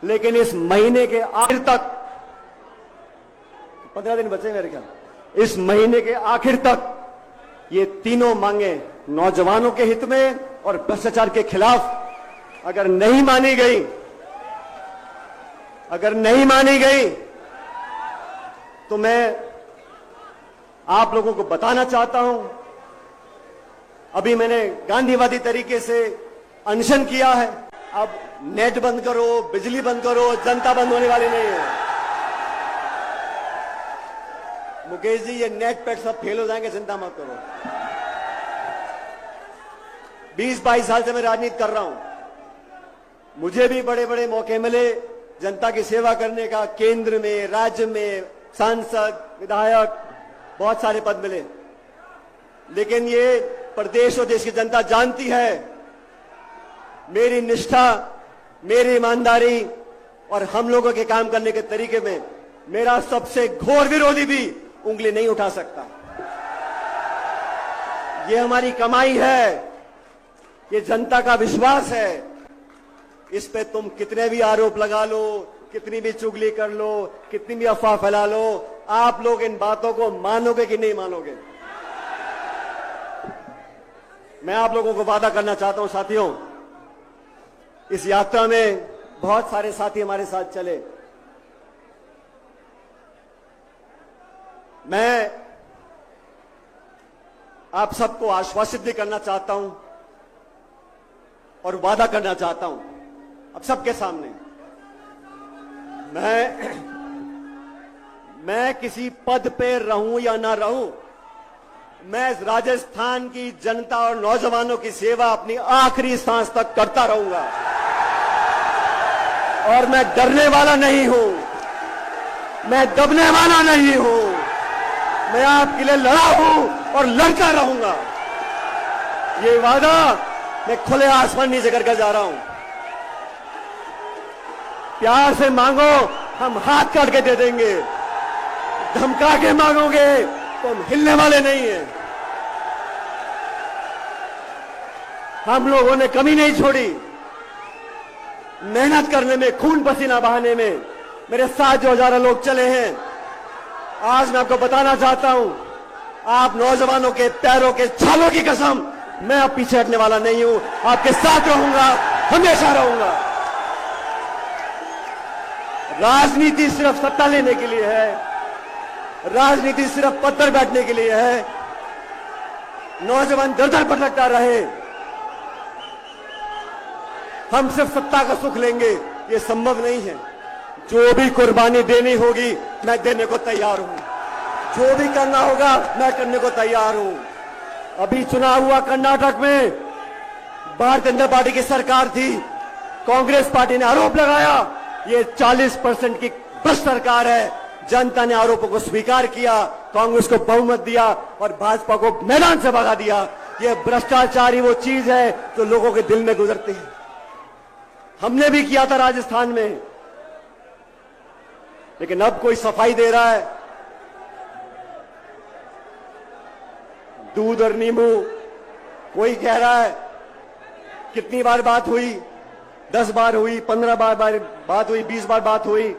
लेकिन इस महीने के आखिर तक 15 दिन बचे मेरे ख्याल, इस महीने के आखिर तक ये तीनों मांगे नौजवानों के हित में और भ्रष्टाचार के खिलाफ अगर नहीं मानी गई तो मैं आप लोगों को बताना चाहता हूं, अभी मैंने गांधीवादी तरीके से अनशन किया है। अब नेट बंद करो, बिजली बंद करो, जनता बंद होने वाली नहीं है। मुकेश जी, ये नेट पेट सब फेल हो जाएंगे, चिंता मत करो। 20-22 साल से मैं राजनीति कर रहा हूं, मुझे भी बड़े बड़े मौके मिले जनता की सेवा करने का, केंद्र में, राज्य में, सांसद, विधायक, बहुत सारे पद मिले। लेकिन ये प्रदेश और देश की जनता जानती है मेरी निष्ठा, मेरी ईमानदारी और हम लोगों के काम करने के तरीके में मेरा सबसे घोर विरोधी भी उंगली नहीं उठा सकता। ये हमारी कमाई है, ये जनता का विश्वास है। इस पे तुम कितने भी आरोप लगा लो, कितनी भी चुगली कर लो, कितनी भी अफवाह फैला लो, आप लोग इन बातों को मानोगे कि नहीं मानोगे? मैं आप लोगों को वादा करना चाहता हूं साथियों, इस यात्रा में बहुत सारे साथी हमारे साथ चले। मैं आप सबको आश्वासित भी करना चाहता हूं और वादा करना चाहता हूं अब सबके सामने, मैं किसी पद पे रहूं या ना रहूं, मैं राजस्थान की जनता और नौजवानों की सेवा अपनी आखिरी सांस तक करता रहूंगा। और मैं डरने वाला नहीं हूं, मैं दबने वाला नहीं हूं, मैं आपके लिए लड़ा हूं और लड़ता रहूंगा। ये वादा मैं खुले आसमान नीचे करके जा रहा हूं। प्यार से मांगो, हम हाथ काट के दे देंगे। धमका के मांगोगे तो हम हिलने वाले नहीं हैं। हम लोगों ने कमी नहीं छोड़ी मेहनत करने में, खून पसीना बहाने में। मेरे साथ जो हजारों लोग चले हैं, आज मैं आपको बताना चाहता हूं, आप नौजवानों के पैरों के छालों की कसम, मैं अब पीछे हटने वाला नहीं हूं। आपके साथ रहूंगा, हमेशा रहूंगा। राजनीति सिर्फ सत्ता लेने के लिए है, राजनीति सिर्फ पद पर बैठने के लिए है। नौजवान दर दर भटकता रहे, हम सिर्फ सत्ता का सुख लेंगे, ये संभव नहीं है। जो भी कुर्बानी देनी होगी मैं देने को तैयार हूं, जो भी करना होगा मैं करने को तैयार हूं। अभी चुनाव हुआ कर्नाटक में, भारतीय जनता पार्टी की सरकार थी, कांग्रेस पार्टी ने आरोप लगाया ये 40% की भ्रष्ट सरकार है। जनता ने आरोपों को स्वीकार किया, कांग्रेस को बहुमत दिया और भाजपा को मैदान से भगा दिया। ये भ्रष्टाचार ही वो चीज है जो लोगों के दिल में गुजरती है। हमने भी किया था राजस्थान में, लेकिन अब कोई सफाई दे रहा है, दूध और नींबू। कोई कह रहा है कितनी बार बात हुई, 10 बार हुई, 15 बार बात हुई, 20 बार बात हुई।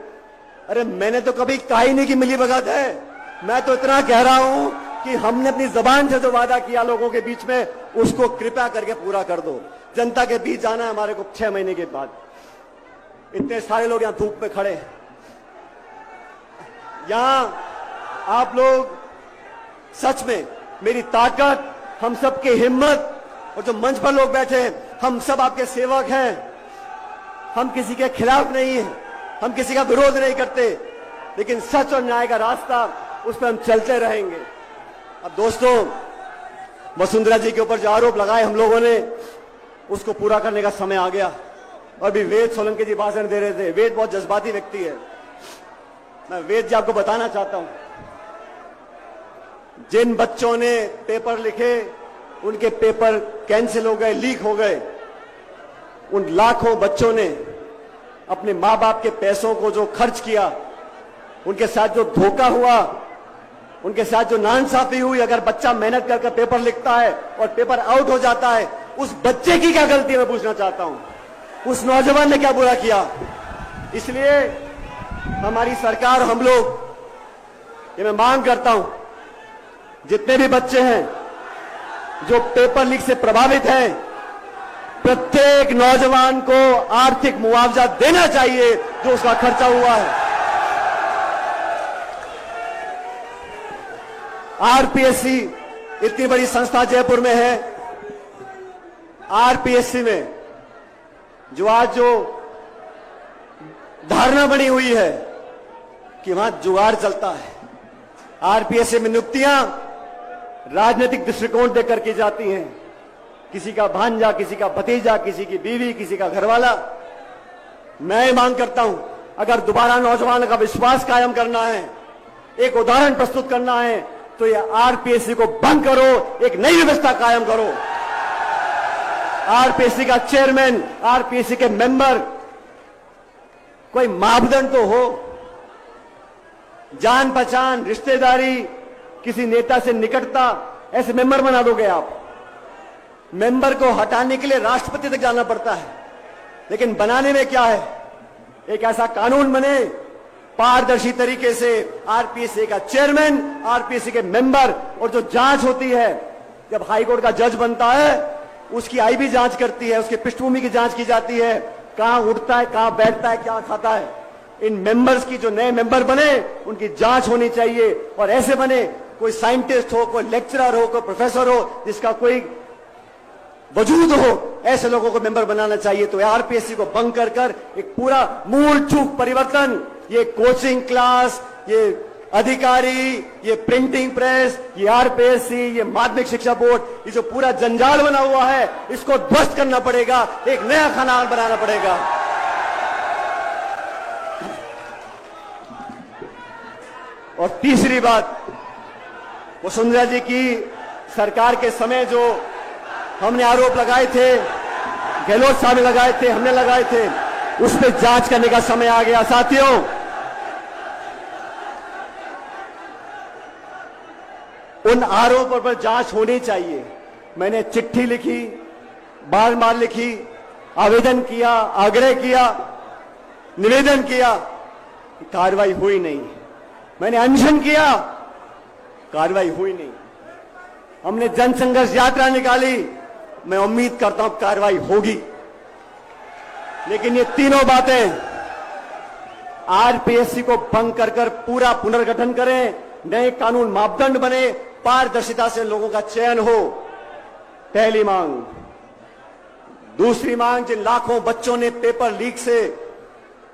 अरे मैंने तो कभी कहा ही नहीं कि मिलीभगत है। मैं तो इतना कह रहा हूं कि हमने अपनी जबान से जो वादा किया लोगों के बीच में, उसको कृपया करके पूरा कर दो। जनता के बीच जाना है हमारे को 6 महीने के बाद। इतने सारे लोग यहां धूप में खड़े, यहां आप लोग सच में मेरी ताकत, हम सबकी हिम्मत, और जो मंच पर लोग बैठे हैं, हम सब आपके सेवक हैं। हम किसी के खिलाफ नहीं हैं, हम किसी का विरोध नहीं करते, लेकिन सच और न्याय का रास्ता, उस पर हम चलते रहेंगे। अब दोस्तों, वसुंधरा जी के ऊपर जो आरोप लगाए हम लोगों ने, उसको पूरा करने का समय आ गया। और भी वेद सोलंकी जी भाषण दे रहे थे। वेद बहुत जज्बाती व्यक्ति है, मैं वेद जी आपको बताना चाहता हूं, जिन बच्चों ने पेपर लिखे उनके पेपर कैंसिल हो गए, लीक हो गए। उन लाखों बच्चों ने अपने मां बाप के पैसों को जो खर्च किया, उनके साथ जो धोखा हुआ, उनके साथ जो नाइंसाफी हुई। अगर बच्चा मेहनत करके पेपर लिखता है और पेपर आउट हो जाता है, उस बच्चे की क्या गलती है मैं पूछना चाहता हूं। उस नौजवान ने क्या बुरा किया? इसलिए हमारी सरकार, हम लोग, ये मैं मांग करता हूं, जितने भी बच्चे हैं जो पेपर लीक से प्रभावित हैं, प्रत्येक नौजवान को आर्थिक मुआवजा देना चाहिए जो उसका खर्चा हुआ है। आरपीएससी इतनी बड़ी संस्था जयपुर में है। आरपीएससी में जो धारणा बनी हुई है कि वहां जुगाड़ चलता है। आरपीएससी में नियुक्तियां राजनीतिक दृष्टिकोण देकर की जाती हैं। किसी का भांजा, किसी का भतीजा, किसी की बीवी, किसी का घरवाला। मैं मांग करता हूं, अगर दोबारा नौजवानों का विश्वास कायम करना है, एक उदाहरण प्रस्तुत करना है, तो ये आरपीएससी को बंद करो, एक नई व्यवस्था कायम करो। आरपीएससी का चेयरमैन, आरपीएससी के मेंबर, कोई मापदंड तो हो। जान पहचान, रिश्तेदारी, किसी नेता से निकटता, ऐसे मेंबर बना दोगे आप। मेंबर को हटाने के लिए राष्ट्रपति तक जाना पड़ता है, लेकिन बनाने में क्या है, एक ऐसा कानून बने पारदर्शी तरीके से। आरपीएससी का चेयरमैन, आरपीएससी के मेंबर, और जो जांच होती है, जब हाईकोर्ट का जज बनता है, उसकी आईबी जांच करती है, उसकी पृष्ठभूमि की जांच की जाती है, कहां उठता है, कहां बैठता है, क्या खाता है। इन मेंबर्स की, जो नए मेंबर बने, उनकी जांच होनी चाहिए, और ऐसे बने, कोई साइंटिस्ट हो, कोई लेक्चरर हो, कोई प्रोफेसर हो, जिसका कोई वजूद हो, ऐसे लोगों को मेंबर बनाना चाहिए। तो आरपीएससी को भंग कर एक पूरा मूल चूक परिवर्तन, ये कोचिंग क्लास, ये अधिकारी, ये प्रिंटिंग प्रेस, ये आरपीएससी, ये माध्यमिक शिक्षा बोर्ड, ये जो पूरा जंजाल बना हुआ है, इसको ध्वस्त करना पड़ेगा, एक नया खाना बनाना पड़ेगा। और तीसरी बात, वसुंधरा जी की सरकार के समय जो हमने आरोप लगाए थे, गहलोत साहब ने लगाए थे, हमने लगाए थे, उस पर जांच करने का समय आ गया। साथियों, उन आरोपों पर जांच होनी चाहिए। मैंने चिट्ठी लिखी, बार बार लिखी, आवेदन किया, आग्रह किया, निवेदन किया, कार्रवाई हुई नहीं। मैंने अनशन किया, कार्रवाई हुई नहीं। हमने जनसंघर्ष यात्रा निकाली, मैं उम्मीद करता हूं कार्रवाई होगी। लेकिन ये तीनों बातें, आरपीएससी को भंग कर पूरा पुनर्गठन करें, नए कानून मापदंड बने, पारदर्शिता से लोगों का चयन हो, पहली मांग। दूसरी मांग, जिन लाखों बच्चों ने पेपर लीक से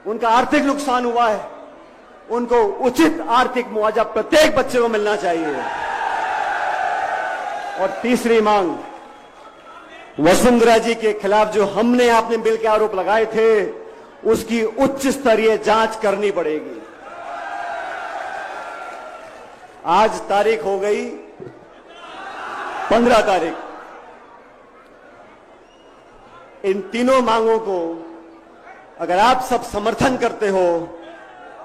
उनका आर्थिक नुकसान हुआ है, उनको उचित आर्थिक मुआवजा प्रत्येक बच्चे को मिलना चाहिए। और तीसरी मांग, वसुंधरा जी के खिलाफ जो हमने आपने बिल के आरोप लगाए थे, उसकी उच्च स्तरीय जांच करनी पड़ेगी। आज तारीख हो गई 15 तारीख। इन तीनों मांगों को अगर आप सब समर्थन करते हो,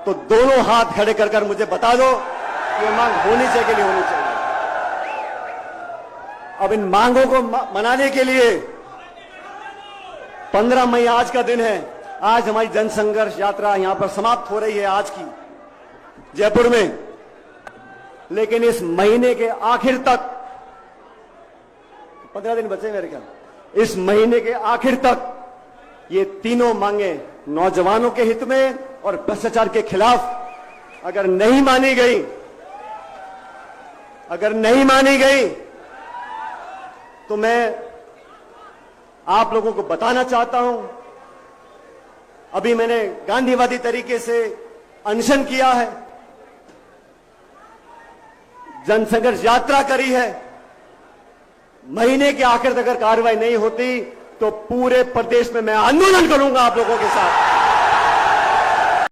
तो दोनों हाथ खड़े कर मुझे बता दो कि ये मांग होनी चाहिए कि नहीं होनी चाहिए। अब इन मांगों को मनाने के लिए 15 मई आज का दिन है। आज हमारी जनसंघर्ष यात्रा यहां पर समाप्त हो रही है आज की जयपुर में। लेकिन इस महीने के आखिर तक, 15 दिन बचे मेरे ख्याल, इस महीने के आखिर तक ये तीनों मांगे नौजवानों के हित में और भ्रष्टाचार के खिलाफ अगर नहीं मानी गई, तो मैं आप लोगों को बताना चाहता हूं, अभी मैंने गांधीवादी तरीके से अनशन किया है, जनसंघर्ष यात्रा करी है। महीने के आखिर तक अगर कार्रवाई नहीं होती, तो पूरे प्रदेश में मैं आंदोलन करूंगा आप लोगों के साथ।